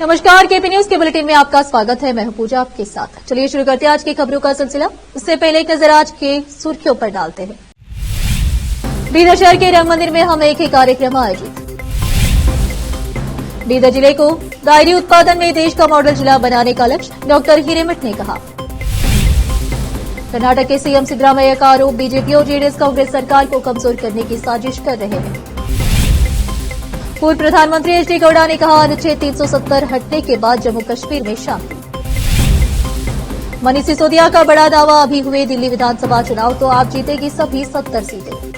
नमस्कार, KP news के bulletin में आपका स्वागत है। मैं हूं पूजा आपके साथ। चलिए शुरू करते हैं आज की खबरों का सिलसिला। उससे पहले एक नजर आज के सुर्खियों पर डालते हैं। बीदर शहर के रंग मंदिर में हम एक ही कार्यक्रम आयोजित। बीदर जिले को डायरी उत्पादन में देश का मॉडल जिला बनाने का लक्ष्य, डॉक्टर हिरेमठ ने कहा। कर्नाटक के सीएम सिद्धरामैया का आरोप, बीजेपी और जेडीएस कांग्रेस सरकार को कमजोर करने की साजिश कर रहे हैं। पूर्व प्रधानमंत्री एच डी गौड़ा ने कहा, अनुच्छेद 370 हटने के बाद जम्मू कश्मीर में शांति। मनीष सिसोदिया का बड़ा दावा, अभी हुए दिल्ली विधानसभा चुनाव तो आप जीतेगी सभी 70 सीटें।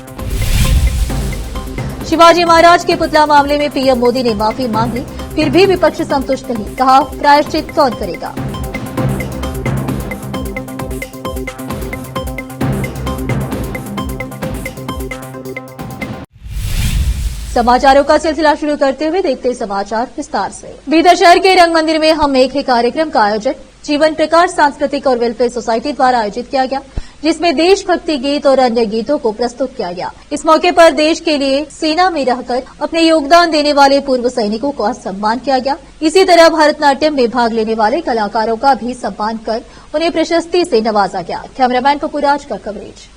शिवाजी महाराज के पुतला मामले में पीएम मोदी ने माफी मांग ली, फिर भी विपक्ष संतुष्ट नहीं, कहा प्रायश्चित कौन करेगा। समाचारों का सिलसिला शुरू करते हुए देखते समाचार विस्तार से। बीदर शहर के रंग मंदिर में हम एक ही कार्यक्रम का आयोजन जीवन प्रकाश सांस्कृतिक और वेलफेयर सोसाइटी द्वारा आयोजित किया गया, जिसमें देशभक्ति गीत और अन्य गीतों को प्रस्तुत किया गया। इस मौके पर देश के लिए सेना में रहकर अपने योगदान देने वाले पूर्व सैनिकों का सम्मान किया गया। इसी तरह भरतनाट्यम में भाग लेने वाले कलाकारों का भी सम्मान कर उन्हें प्रशस्ति से नवाजा गया। कैमरामैन पपुराज का कवरेज।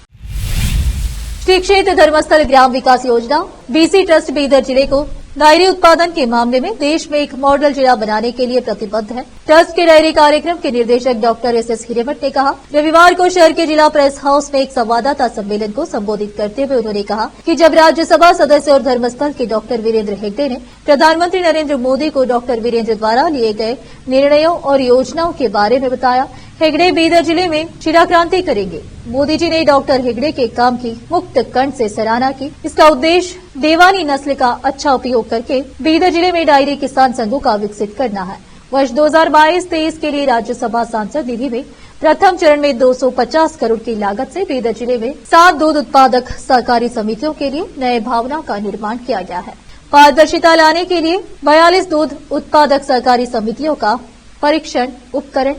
श्री क्षेत्र धर्मस्थल ग्राम विकास योजना बीसी ट्रस्ट बीदर जिले को डायरी उत्पादन के मामले में देश में एक मॉडल जिला बनाने के लिए प्रतिबद्ध है। ट्रस्ट के डायरी कार्यक्रम के निदेशक डॉक्टर एस हिरेमठ ने कहा, रविवार को शहर के जिला प्रेस हाउस में एक संवाददाता सम्मेलन को संबोधित करते हुए उन्होंने कहा कि जब राज्यसभा सदस्य और धर्मस्थल के डॉक्टर वीरेंद्र हेगड़े ने प्रधानमंत्री नरेंद्र मोदी को डॉक्टर वीरेंद्र द्वारा लिए गए निर्णयों और योजनाओं के बारे में बताया, हेगड़े बीदर जिले में शिला क्रांति करेंगे। मोदी जी ने डॉक्टर हेगड़े के काम की मुक्त कंठ से सराहना की। इसका उद्देश्य देवानी नस्ल का अच्छा उपयोग करके बीदर जिले में डायरी किसान संघों का विकसित करना है। वर्ष 2022-23 के लिए राज्यसभा सांसद निधि में प्रथम चरण में 250 करोड़ की लागत से बीदर जिले में 7 दूध उत्पादक सहकारी समितियों के लिए नए भवनों का निर्माण किया गया है। पारदर्शिता लाने के लिए 42 दूध उत्पादक सहकारी समितियों का परीक्षण उपकरण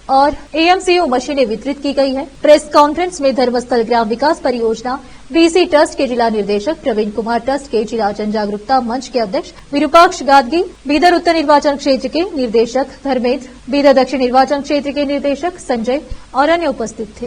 और एएमसीयू मशीनें वितरित की गई है। प्रेस कॉन्फ्रेंस में धर्मस्थल ग्राम विकास परियोजना बीसी ट्रस्ट के जिला निदेशक प्रवीण कुमार, ट्रस्ट के जिला जन जागरूकता मंच के अध्यक्ष विरूपाक्ष गादगी, बीदर उत्तर निर्वाचन क्षेत्र के निर्देशक धर्मेंद्र, बीदर दक्षिण निर्वाचन क्षेत्र के निर्देशक संजय और अन्य उपस्थित थे।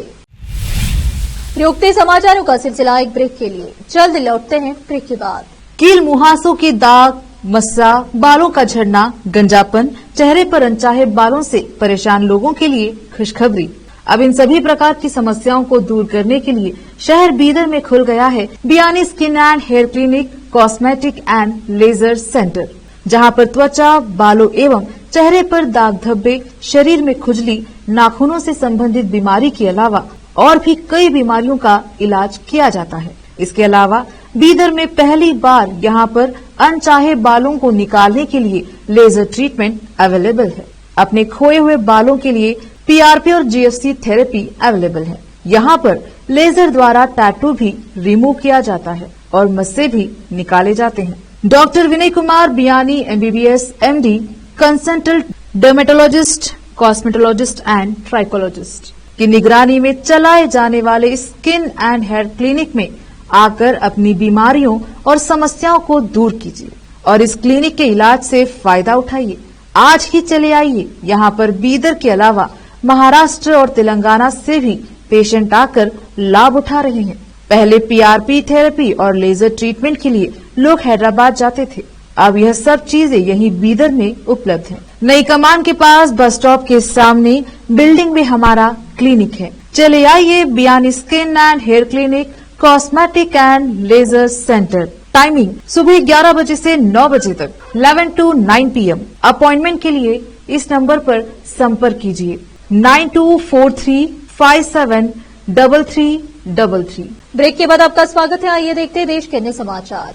रोकते समाचारों का सिलसिला एक ब्रेक के लिए, जल्द लौटते हैं ब्रेक के बाद। कील मुहासों के दाग, मस्सा, बालों का झड़ना, गंजापन, चेहरे पर अनचाहे बालों से परेशान लोगों के लिए खुशखबरी। अब इन सभी प्रकार की समस्याओं को दूर करने के लिए शहर बीदर में खुल गया है Biyani skin and hair clinic, cosmetic and laser centre, जहां पर त्वचा, बालों एवं चेहरे पर दाग धब्बे, शरीर में खुजली, नाखूनों से संबंधित बीमारी के अलावा और भी कई बीमारियों का इलाज किया जाता है। इसके अलावा बीदर में पहली बार यहां पर अनचाहे बालों को निकालने के लिए लेजर ट्रीटमेंट अवेलेबल है। अपने खोए हुए बालों के लिए पीआरपी और जीएफसी थेरेपी अवेलेबल है। यहां पर लेजर द्वारा टैटू भी रिमूव किया जाता है और मस्से भी निकाले जाते हैं। Doctor Vinay Kumar Biyani MBBS MD, consultant dermatologist, cosmetologist and trichologist की निगरानी में चलाए जाने वाले स्किन एंड हेयर क्लिनिक में आकर अपनी बीमारियों और समस्याओं को दूर कीजिए और इस क्लिनिक के इलाज से फायदा उठाइए। आज ही चले आइए। यहाँ पर बीदर के अलावा महाराष्ट्र और तेलंगाना से भी पेशेंट आकर लाभ उठा रहे हैं। पहले पीआरपी थेरेपी और लेजर ट्रीटमेंट के लिए लोग हैदराबाद जाते थे, अब यह सब चीजें यहीं बीदर में उपलब्ध है। नई कमान के पास बस स्टॉप के सामने बिल्डिंग में हमारा क्लिनिक है। चले आइए Biyani skin and hair clinic, cosmetic and laser centre. Timing सुबह 11 बजे से 9 बजे तक, 11 to 9 PM। अपॉइंटमेंट के लिए इस नंबर पर संपर्क कीजिए 9243573333। ब्रेक के बाद आपका स्वागत है। आइए देखते हैं देश के अन्य समाचार।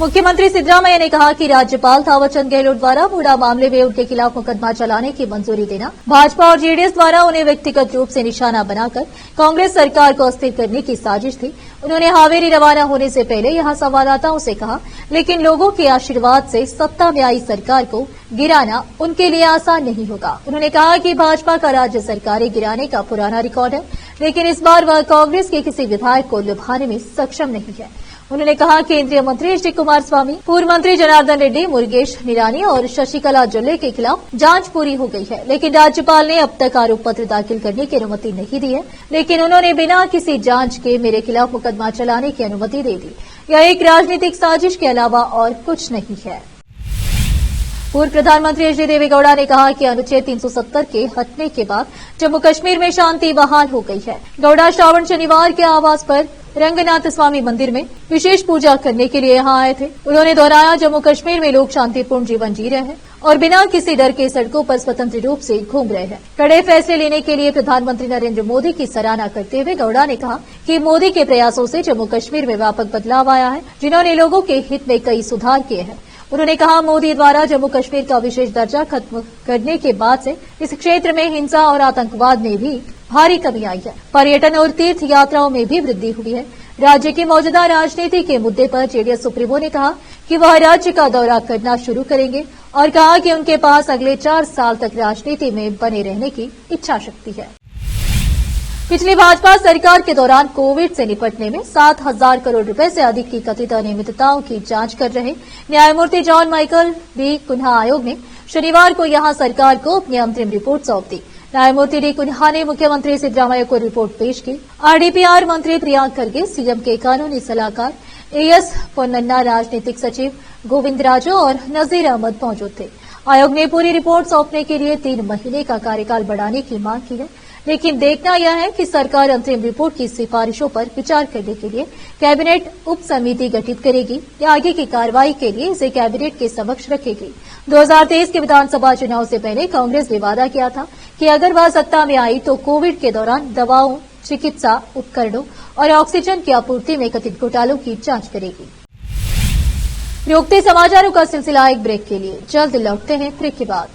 मुख्यमंत्री सिद्धरामैया ने कहा कि राज्यपाल थावरचंद गहलोत द्वारा मुडा मामले में उनके खिलाफ मुकदमा चलाने की मंजूरी देना भाजपा और जेडीएस द्वारा उन्हें व्यक्तिगत रूप से निशाना बनाकर कांग्रेस सरकार को अस्थिर करने की साजिश थी। उन्होंने हावेरी रवाना होने से पहले यहां संवाददाताओं से कहा, लेकिन लोगों के आशीर्वाद से सत्ता में आई सरकार को गिराना उनके लिए आसान नहीं होगा। उन्होंने कहा कि भाजपा का राज्य सरकारें गिराने का पुराना रिकॉर्ड है, लेकिन इस बार वह कांग्रेस के किसी विधायक को लुभाने में सक्षम नहीं है। उन्होंने कहा केंद्रीय मंत्री एच डी कुमारस्वामी, पूर्व मंत्री जनार्दन रेड्डी, मुरुगेश निरानी और शशिकला जल्ले के खिलाफ जांच पूरी हो गई है, लेकिन राज्यपाल ने अब तक आरोप पत्र दाखिल करने की अनुमति नहीं दी है। लेकिन उन्होंने बिना किसी जांच के मेरे खिलाफ मुकदमा चलाने की अनुमति दे दी। यह एक राजनीतिक साजिश के अलावा और कुछ नहीं है। पूर्व प्रधानमंत्री एच डी देवेगौड़ा ने कहा कि अनुच्छेद 370 के हटने के बाद जम्मू कश्मीर में शांति बहाल हो गई है। गौड़ा श्रावण शनिवार के आवास पर रंगनाथ स्वामी मंदिर में विशेष पूजा करने के लिए यहां आए थे। उन्होंने दोहराया, जम्मू कश्मीर में लोग शांतिपूर्ण जीवन जी रहे हैं और बिना किसी डर के सड़कों पर स्वतंत्र रूप से घूम रहे हैं। कड़े फैसले लेने के लिए प्रधानमंत्री नरेंद्र मोदी की सराहना करते हुए गौड़ा ने कहा कि मोदी के प्रयासों से जम्मू कश्मीर में व्यापक बदलाव आया है, जिन्होंने लोगों के हित में कई सुधार किए हैं। उन्होंने कहा, मोदी द्वारा जम्मू कश्मीर का विशेष दर्जा खत्म करने के बाद से इस क्षेत्र में हिंसा और आतंकवाद में भी भारी कमी आई है। पर्यटन और तीर्थ यात्राओं में भी वृद्धि हुई है। राज्य की मौजूदा राजनीति के मुद्दे पर जेडीएस सुप्रीमो ने कहा कि वह राज्य का दौरा करना शुरू करेंगे और कहा कि उनके पास अगले 4 साल तक राजनीति में बने रहने की इच्छा शक्ति है। पिछली भाजपा सरकार के दौरान कोविड से निपटने में 7,000 करोड़ रुपए से अधिक की कथित अनियमितताओं की जांच कर रहे न्यायमूर्ति जॉन माइकल बी कुन्हा आयोग ने शनिवार को यहां सरकार को अपनी अंतरिम रिपोर्ट सौंप दी। न्यायमूर्ति डी कुन्हा ने मुख्यमंत्री सिद्धरामैया को रिपोर्ट पेश की। आरडीपीआर मंत्री प्रियांक खरगे, सीएम के कानूनी सलाहकार एएस पोन्नन्ना, राजनीतिक सचिव गोविंद राजो और नजीर अहमद मौजूद थे। आयोग ने पूरी रिपोर्ट सौंपने के लिए 3 महीने का कार्यकाल बढ़ाने की मांग की है, लेकिन देखना यह है कि सरकार अंतरिम रिपोर्ट की सिफारिशों पर विचार करने के लिए कैबिनेट उप समिति गठित करेगी या आगे की कार्रवाई के लिए इसे कैबिनेट के समक्ष रखेगी। 2023 के विधानसभा चुनाव से पहले कांग्रेस ने वादा किया था कि अगर वह सत्ता में आई तो कोविड के दौरान दवाओं, चिकित्सा उपकरणों और ऑक्सीजन की आपूर्ति में कथित घोटालों की जांच करेगी। रोकते समाचारों का सिलसिला एक ब्रेक के लिए, जल्द लौटते हैं ब्रेक के बाद।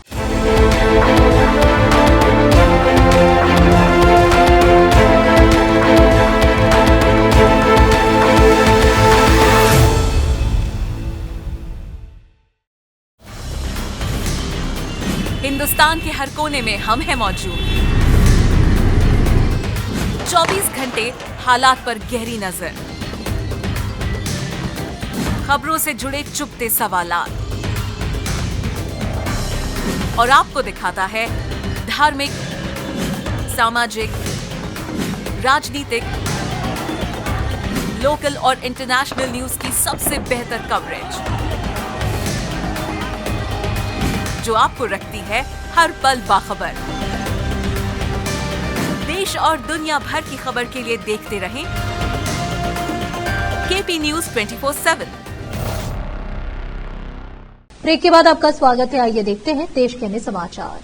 हिंदुस्तान के हर कोने में हम हैं मौजूद। 24 घंटे हालात पर गहरी नजर, खबरों से जुड़े चुपते सवालात और आपको दिखाता है धार्मिक, सामाजिक, राजनीतिक, लोकल और इंटरनेशनल न्यूज की सबसे बेहतर कवरेज, जो आपको रखती है हर पल बाखबर। देश और दुनिया भर की खबर के लिए देखते रहें केपी न्यूज 24/7। ब्रेक के बाद आपका स्वागत है। आइए देखते हैं देश के अन्य समाचार।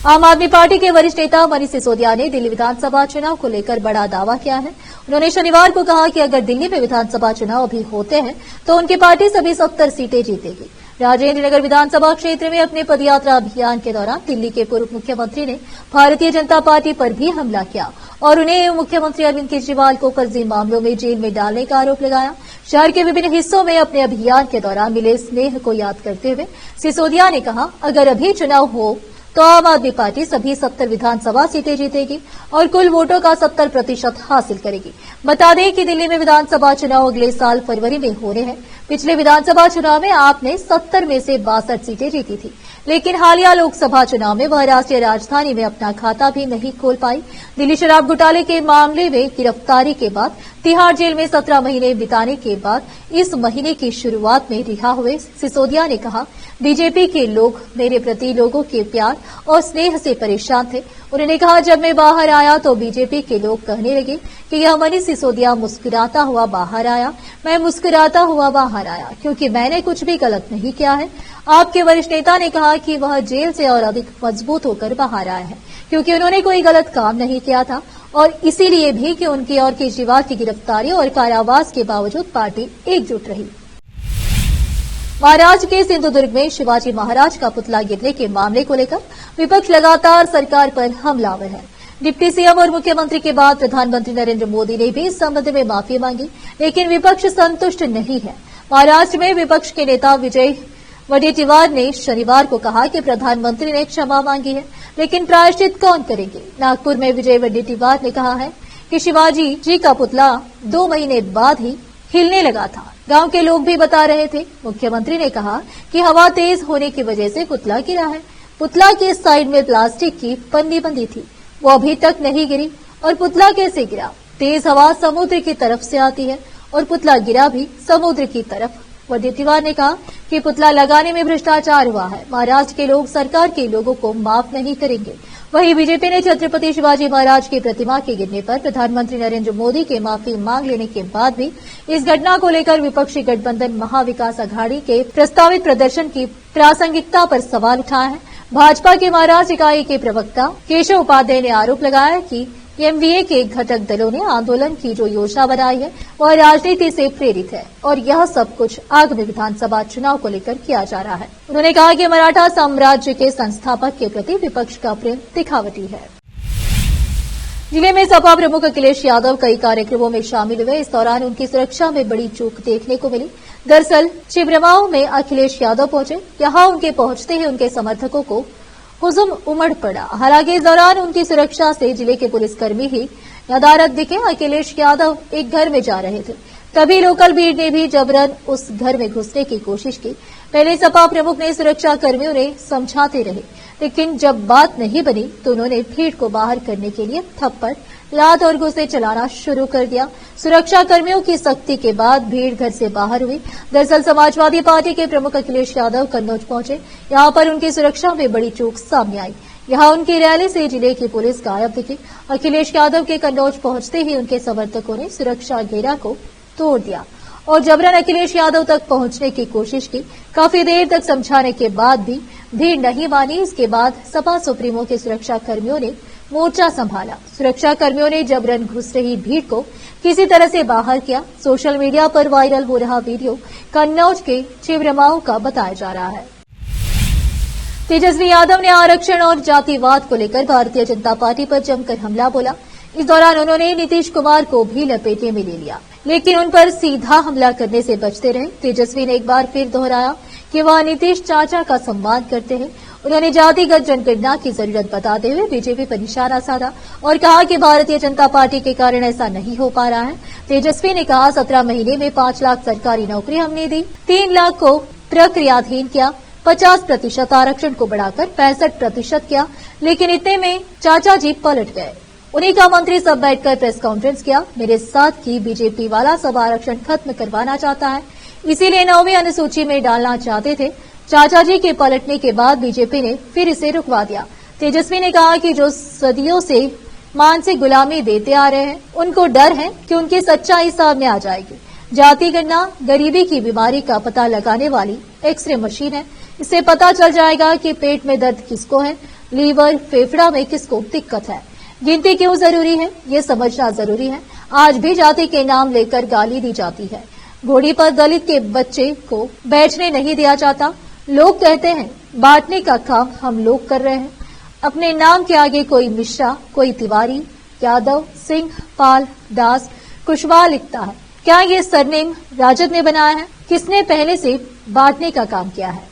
आम आदमी पार्टी के वरिष्ठ नेता मनीष सिसोदिया ने दिल्ली विधानसभा चुनाव को लेकर बड़ा दावा किया है। उन्होंने शनिवार को कहा कि अगर दिल्ली में विधानसभा चुनाव अभी होते हैं तो उनकी पार्टी सभी 70 सीटें जीतेगी। राजेंद्र नगर विधानसभा क्षेत्र में अपने पदयात्रा अभियान के दौरान दिल्ली के पूर्व मुख्यमंत्री ने भारतीय जनता पार्टी पर भी हमला किया और उन्हें मुख्यमंत्री अरविंद केजरीवाल को फर्जी मामलों में जेल में डालने का आरोप लगाया। शहर के विभिन्न हिस्सों में अपने अभियान के दौरान मिले स्नेह को याद करते हुए सिसोदिया ने कहा, अगर अभी चुनाव हो तो आम आदमी पार्टी सभी 70 विधानसभा सीटें जीतेगी और कुल वोटों का 70% हासिल करेगी। बता दें कि दिल्ली में विधानसभा चुनाव अगले साल फरवरी में होने हैं। पिछले विधानसभा चुनाव में आपने 70 में से 62 सीटें जीती थी, लेकिन हालिया लोकसभा चुनाव में वह राष्ट्रीय राजधानी में अपना खाता भी नहीं खोल पाई। दिल्ली शराब घोटाले के मामले में गिरफ्तारी के बाद तिहाड़ जेल में 17 महीने बिताने के बाद इस महीने की शुरुआत में रिहा हुए सिसोदिया ने कहा, बीजेपी के लोग मेरे प्रति लोगों के प्यार और स्नेह से परेशान थे। उन्होंने कहा, जब मैं बाहर आया तो बीजेपी के लोग कहने लगे कि यह मनीष सिसोदिया मुस्कुराता हुआ बाहर आया। मैं मुस्कुराता हुआ बाहर आया क्योंकि मैंने कुछ भी गलत नहीं किया है। आपके वरिष्ठ नेता ने कहा कि वह जेल से और अधिक मजबूत होकर बाहर आया है क्योंकि उन्होंने कोई गलत काम नहीं किया था और इसीलिए भी कि उनकी और केजरीवाल की गिरफ्तारी और कारावास के बावजूद पार्टी एकजुट रही। महाराष्ट्र के सिंधुदुर्ग में शिवाजी महाराज का पुतला गिरने के मामले को लेकर विपक्ष लगातार सरकार पर हमलावर है। डिप्टी सीएम और मुख्यमंत्री के बाद प्रधानमंत्री नरेंद्र मोदी ने भी इस संबंध में माफी मांगी, लेकिन विपक्ष संतुष्ट नहीं है। महाराष्ट्र में विपक्ष के नेता विजय वडेट्टीवार ने शनिवार को कहा कि प्रधानमंत्री ने क्षमा मांगी है, लेकिन प्रायश्चित कौन करेंगे। नागपुर में विजय वडेट्टीवार ने कहा है कि शिवाजी जी का पुतला 2 महीने बाद ही हिलने लगा था। गांव के लोग भी बता रहे थे। मुख्यमंत्री ने कहा कि हवा तेज होने की वजह से पुतला गिरा है। पुतला के साइड में प्लास्टिक की पन्नी बंधी थी, वो अभी तक नहीं गिरी। और पुतला कैसे गिरा? तेज हवा समुद्र की तरफ से आती है और पुतला गिरा भी समुद्र की तरफ। वडेट्टीवार ने कहा कि पुतला लगाने में भ्रष्टाचार हुआ है। महाराष्ट्र के लोग सरकार के लोगों को माफ नहीं करेंगे। वहीं बीजेपी ने छत्रपति शिवाजी महाराज की प्रतिमा के गिरने पर प्रधानमंत्री नरेंद्र मोदी के माफी मांग लेने के बाद भी इस घटना को लेकर विपक्षी गठबंधन महाविकास अघाड़ी के प्रस्तावित प्रदर्शन की प्रासंगिकता पर सवाल उठाया है। भाजपा के महाराष्ट्र इकाई के प्रवक्ता केशव उपाध्याय ने आरोप लगाया कि एमवीए के घटक दलों ने आंदोलन की जो योजना बनाई है वह राजनीति से प्रेरित है और यह सब कुछ आगामी विधानसभा चुनाव को लेकर किया जा रहा है। उन्होंने कहा कि मराठा साम्राज्य के संस्थापक के प्रति विपक्ष का प्रेम दिखावटी है। जिले में सपा प्रमुख अखिलेश यादव कई कार्यक्रमों में शामिल हुए। इस दौरान उनकी सुरक्षा में बड़ी चूक देखने को मिली। दरअसल छिबरामऊ में अखिलेश यादव पहुंचे। यहां उनके पहुंचते ही उनके समर्थकों को हुजुम उमड़ पड़ा। हालांकि इस दौरान उनकी सुरक्षा से जिले के पुलिसकर्मी ही नदारद दिखे। अखिलेश यादव एक घर में जा रहे थे, तभी लोकल भीड़ ने भी जबरन उस घर में घुसने की कोशिश की। पहले सपा प्रमुख ने सुरक्षा कर्मियों ने समझाते रहे, लेकिन जब बात नहीं बनी तो उन्होंने भीड़ को बाहर करने के लिए थप्पड़, लात और गुस्से चलाना शुरू कर दिया। सुरक्षा कर्मियों की सख्ती के बाद भीड़ घर से बाहर हुई। दरअसल समाजवादी पार्टी के प्रमुख अखिलेश यादव कन्नौज पहुंचे। यहां पर उनकी सुरक्षा में बड़ी चूक सामने आई। यहां उनकी रैली से जिले की पुलिस गायब दिखी। अखिलेश यादव के कन्नौज पहुंचते ही उनके समर्थकों ने सुरक्षा घेरा को तोड़ दिया और जबरन अखिलेश यादव तक पहुंचने की कोशिश की। काफी देर तक समझाने के बाद भी भीड़ नहीं मानी। इसके बाद सपा सुप्रीमो के सुरक्षा कर्मियों ने मोर्चा संभाला। सुरक्षा कर्मियों ने जबरन घुस रही भीड़ को किसी तरह से बाहर किया। सोशल मीडिया पर वायरल हो रहा वीडियो कन्नौज के छिबरामऊ का बताया जा रहा है। तेजस्वी यादव ने आरक्षण और जातिवाद को लेकर भारतीय जनता पार्टी पर जमकर हमला बोला। इस दौरान उन्होंने नीतीश कुमार को भी लपेटे में ले लिया, लेकिन उन पर सीधा हमला करने से बचते रहे। तेजस्वी ने एक बार फिर दोहराया कि वह नीतीश चाचा का सम्मान करते हैं। उन्होंने जातिगत जनगणना की जरूरत बताते हुए बीजेपी पर निशाना साधा और कहा कि भारतीय जनता पार्टी के कारण ऐसा नहीं हो पा रहा है। तेजस्वी ने कहा 17 महीने में 5 लाख सरकारी नौकरी हमने दी, 3 लाख को प्रक्रियाधीन किया, 50% आरक्षण को बढ़ाकर 65% किया, लेकिन इतने में चाचा जी पलट गए। उन्हीं का मंत्री सब बैठकर प्रेस कॉन्फ्रेंस किया। मेरे साथ की बीजेपी वाला सब आरक्षण खत्म करवाना चाहता है, इसीलिए 9वीं अनुसूची में डालना चाहते थे। चाचा जी के पलटने के बाद बीजेपी ने फिर इसे रुकवा दिया। तेजस्वी ने कहा कि जो सदियों से मानसिक गुलामी देते आ रहे हैं, उनको डर है कि उनकी सच्चाई सामने आ जाएगी। जाति गणना गरीबी की बीमारी का पता लगाने वाली एक्सरे मशीन है। इससे पता चल जाएगा कि पेट में दर्द किसको है, लीवर फेफड़ा में किसको दिक्कत है। गिनती क्यों जरूरी है, ये समझना जरूरी है। आज भी जाति के नाम लेकर गाली दी जाती है। घोड़ी पर दलित के बच्चे को बैठने नहीं दिया जाता। लोग कहते हैं बांटने का काम हम लोग कर रहे हैं। अपने नाम के आगे कोई मिश्रा, कोई तिवारी, यादव, सिंह, पाल, दास, कुशवाहा लिखता है। क्या ये सरनेम राजद ने बनाया है? किसने पहले से बांटने का काम किया है?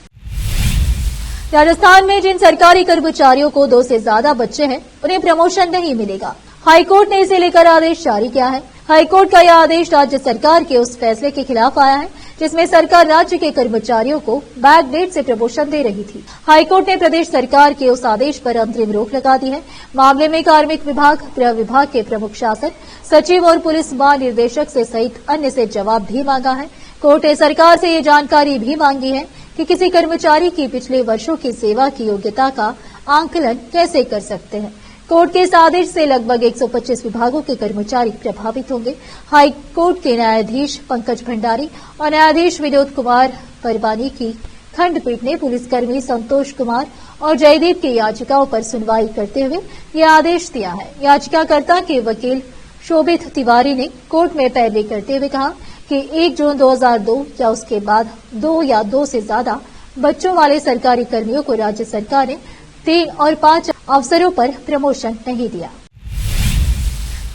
राजस्थान में जिन सरकारी कर्मचारियों को 2 से ज्यादा बच्चे हैं, उन्हें प्रमोशन नहीं मिलेगा। हाईकोर्ट ने इसे लेकर आदेश जारी किया है। हाईकोर्ट का यह आदेश राज्य सरकार के उस फैसले के खिलाफ आया है जिसमें सरकार राज्य के कर्मचारियों को बैक डेट से प्रमोशन दे रही थी। हाईकोर्ट ने प्रदेश सरकार के उस आदेश पर अंतरिम रोक लगा दी है। मामले में कार्मिक विभाग, गृह विभाग के प्रमुख शासन सचिव और पुलिस महानिदेशक से सहित अन्य से जवाब भी मांगा है। कोर्ट ने सरकार से ये जानकारी भी मांगी है कि किसी कर्मचारी की पिछले वर्षों की सेवा की योग्यता का आंकलन कैसे कर सकते हैं। कोर्ट के इस आदेश से लगभग 125 विभागों के कर्मचारी प्रभावित होंगे। हाई कोर्ट के न्यायाधीश पंकज भंडारी और न्यायाधीश विनोद कुमार परवानी की खंडपीठ ने पुलिसकर्मी संतोष कुमार और जयदीप की याचिकाओं पर सुनवाई करते हुए यह आदेश दिया है। याचिकाकर्ता के वकील शोभित तिवारी ने कोर्ट में पैरवी करते हुए कहा कि 1 जून 2002 या उसके बाद 2 या 2 से ज्यादा बच्चों वाले सरकारी कर्मियों को राज्य सरकार ने 3 और 5 अवसरों पर प्रमोशन नहीं दिया।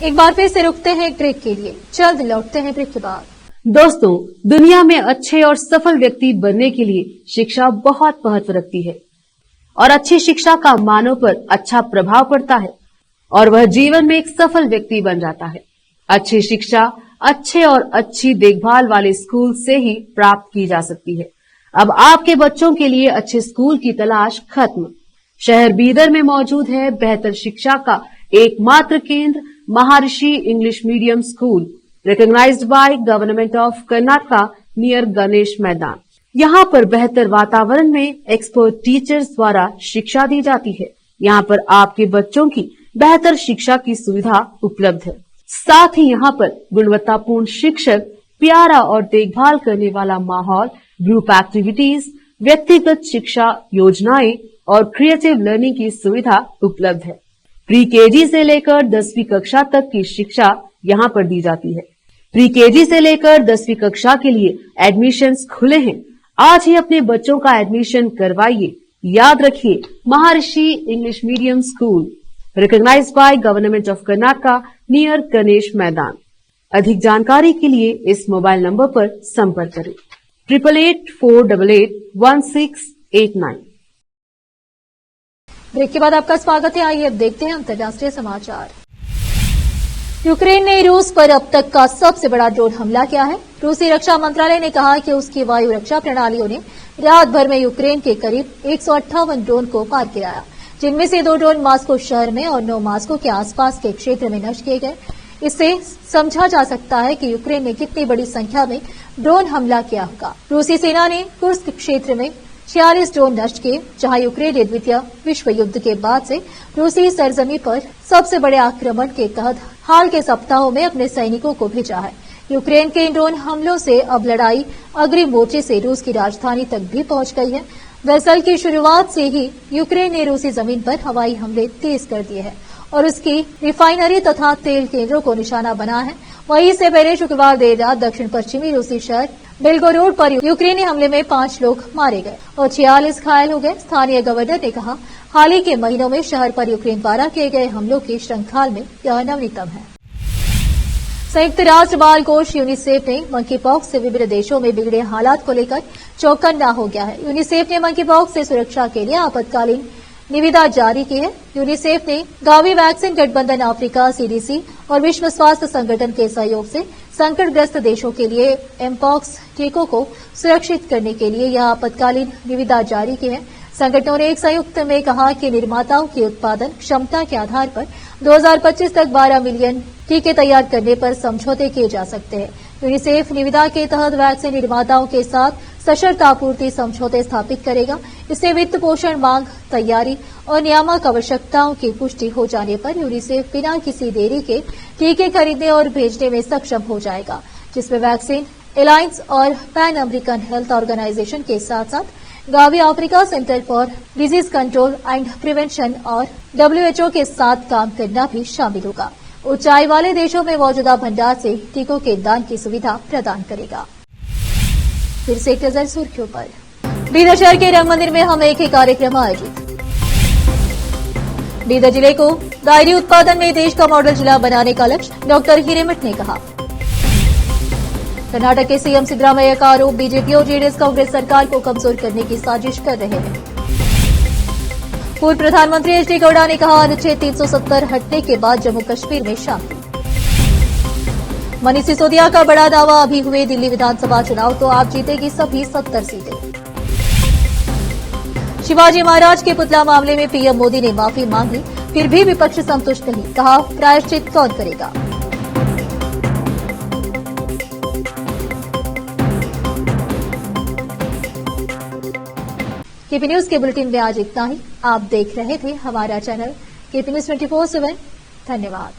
एक बार फिर से रुकते हैं एक ब्रेक के लिए, जल्द लौटते हैं ब्रेक के बाद। दोस्तों, दुनिया में अच्छे और सफल व्यक्ति बनने के लिए शिक्षा बहुत महत्व रखती है और अच्छी शिक्षा का मानव पर अच्छा प्रभाव पड़ता है और वह जीवन में एक सफल व्यक्ति बन जाता है। अच्छी शिक्षा अच्छे और अच्छी देखभाल वाले स्कूल से ही प्राप्त की जा सकती है। अब आपके बच्चों के लिए अच्छे स्कूल की तलाश खत्म। शहर बीदर में मौजूद है बेहतर शिक्षा का एकमात्र केंद्र Maharshi English medium school, recognised by government of Karnataka near Ganesh Maidan. यहाँ पर बेहतर वातावरण में एक्सपर्ट टीचर्स द्वारा शिक्षा दी जाती है। यहाँ पर आपके बच्चों की बेहतर शिक्षा की सुविधा उपलब्ध है। साथ ही यहाँ पर गुणवत्तापूर्ण शिक्षक, प्यारा और देखभाल करने वाला माहौल, ग्रुप एक्टिविटीज, व्यक्तिगत शिक्षा योजनाएं और क्रिएटिव लर्निंग की सुविधा उपलब्ध है। प्री केजी से लेकर 10वीं कक्षा तक की शिक्षा यहाँ पर दी जाती है। प्री केजी से लेकर 10वीं कक्षा के लिए एडमिशन्स खुले हैं। आज ही अपने बच्चों का एडमिशन करवाइए। याद रखिए, Maharshi English medium school, recognised by government of Karnataka near Ganesh Maidan. अधिक जानकारी के लिए इस मोबाइल नंबर पर संपर्क करें 8884881689। ब्रेक के बाद आपका स्वागत है। आइए अब देखते हैं अंतर्राष्ट्रीय समाचार। यूक्रेन ने रूस पर अब तक का सबसे बड़ा ड्रोन हमला किया है। रूसी रक्षा मंत्रालय ने कहा कि उसकी वायु रक्षा प्रणालियों ने रात भर में यूक्रेन के करीब 158 ड्रोन को मार गिराया, जिनमें से 2 ड्रोन मॉस्को शहर में और 9 मॉस्को के आसपास के क्षेत्र में नष्ट किए गए। इससे समझा जा सकता है कि यूक्रेन ने कितनी बड़ी संख्या में ड्रोन हमला किया होगा। रूसी सेना ने कुर्स्क क्षेत्र में 46 ड्रोन नष्ट किए, जहां यूक्रेन ने द्वितीय विश्व युद्ध के बाद से रूसी सरजमी पर सबसे बड़े आक्रमण के तहत हाल के सप्ताहों में अपने सैनिकों को भेजा है। यूक्रेन के इन ड्रोन हमलों से अब लड़ाई अग्रिम मोर्चे से रूस की राजधानी तक भी पहुंच गई है। दरअसल की शुरुआत से ही यूक्रेन ने रूसी जमीन पर हवाई हमले तेज कर दिए हैं और उसकी रिफाइनरी तथा तेल केंद्रों को निशाना बना है। वहीं इससे पहले शुक्रवार देर रात दक्षिण पश्चिमी रूसी शहर बेलगोरोड पर यूक्रेनी हमले में 5 लोग मारे गए और 46 घायल हो गए। स्थानीय गवर्नर ने कहा, हाल ही के महीनों में शहर पर यूक्रेन द्वारा किए गए हमलों की श्रृंखला में यह नवीनतम है। संयुक्त राष्ट्र बाल कोष यूनिसेफ ने मंकी पॉक्स से विभिन्न देशों में बिगड़े हालात को लेकर चौकन्ना हो गया है। यूनिसेफ ने मंकी पॉक्स से सुरक्षा के लिए आपातकालीन निविदा जारी की है। यूनिसेफ ने गावी वैक्सीन गठबंधन अफ्रीका, सीडीसी और विश्व स्वास्थ्य संगठन के सहयोग से संकटग्रस्त देशों के लिए एमपॉक्स टीकों को सुरक्षित करने के लिए यह आपातकालीन निविदा जारी की है। संगठनों ने एक संयुक्त में कहा कि निर्माताओं की उत्पादन क्षमता के आधार पर 2025 तक 12 मिलियन टीके तैयार करने पर समझौते किए जा सकते हैं। यूनिसेफ निविदा के तहत वैक्सीन निर्माताओं के साथ सशर्त आपूर्ति समझौते स्थापित करेगा। इससे वित्त पोषण, मांग, तैयारी और नियामक आवश्यकताओं की पुष्टि हो जाने पर यूनिसेफ बिना किसी देरी के टीके खरीदने और भेजने में सक्षम हो जाएगा, जिसमें वैक्सीन एलायंस और पैन अमेरिकन हेल्थ ऑर्गेनाइजेशन के साथ साथ Gavi Africa centre for disease control and prevention और WHO के साथ काम करना भी शामिल होगा। ऊंचाई वाले देशों में मौजूदा भंडार से टीकों के दान की सुविधा प्रदान करेगा। फिर से एक नजर सुर्खियों पर। बीदर शहर के रंग मंदिर में हम एक ही कार्यक्रम आयोजित। बीदर जिले को डायरी उत्पादन में देश का मॉडल जिला बनाने का लक्ष्य, डॉक्टर हिरेमठ ने कहा। कर्नाटक के सीएम सिद्धरामैया का आरोप, बीजेपी और जेडीएस कांग्रेस सरकार को कमजोर करने की साजिश कर रहे हैं। पूर्व प्रधानमंत्री एच डी गौड़ा ने कहा, अनुच्छेद 370 हटने के बाद जम्मू कश्मीर में शांति। मनीष सिसोदिया का बड़ा दावा, अभी हुए दिल्ली विधानसभा चुनाव तो आप जीतेगी सभी 70 सीटें। शिवाजी महाराज के पुतला मामले में पीएम मोदी ने माफी मांगी, फिर भी विपक्ष संतुष्ट नहीं, कहा प्रायश्चित कौन करेगा। केपी न्यूज के बुलेटिन में आज इतना ही। आप देख रहे थे हमारा चैनल केपी न्यूज 24/7। धन्यवाद।